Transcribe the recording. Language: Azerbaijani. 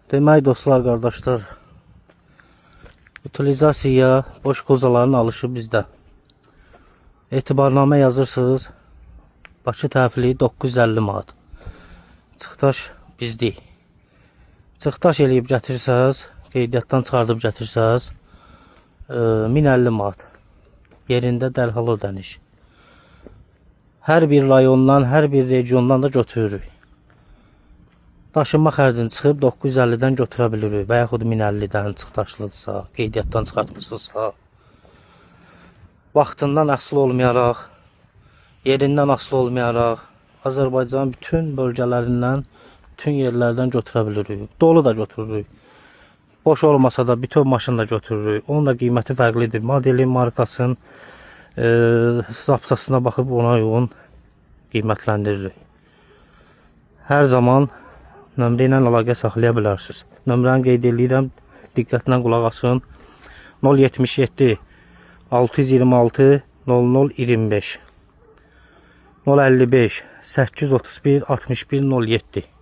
Demək dostlar, qardaşlar, utilizasiya boş qozaların alışı bizdə. Etibarnamə yazırsınız. Bakı təhvili 950 manat. Çıxdaş bizdik. Çıxdaş eləyib gətirsəz, qeydiyyatdan çıxardıb gətirsəz 1050 manat. Yerində dərhal ödəniş. Hər bir rayondan, hər bir regiondan da götürürük. Daşınma xərcini çıxıb 950-dən götürə bilirik və yaxud 1050-dən çıxdaşlıdırsa, qeydiyyatdan çıxartmışsınızsa. Vaxtından asılı olmayaraq, yerindən asılı olmayaraq, Azərbaycanın bütün bölgələrindən, bütün yerlərdən götürə bilirik. Dolu da götürürük. Boş olmasa da bütün maşını da götürürük. Onun da qiyməti fərqlidir. Modeli, markasının zapsasına baxıb ona uyğun qiymətləndiririk. Hər zaman nömrə ilə əlaqə saxlaya bilərsiniz. Nömrəni qeyd edirəm, diqqətlə qulaq asın. 077 626 0025 055 831 61 07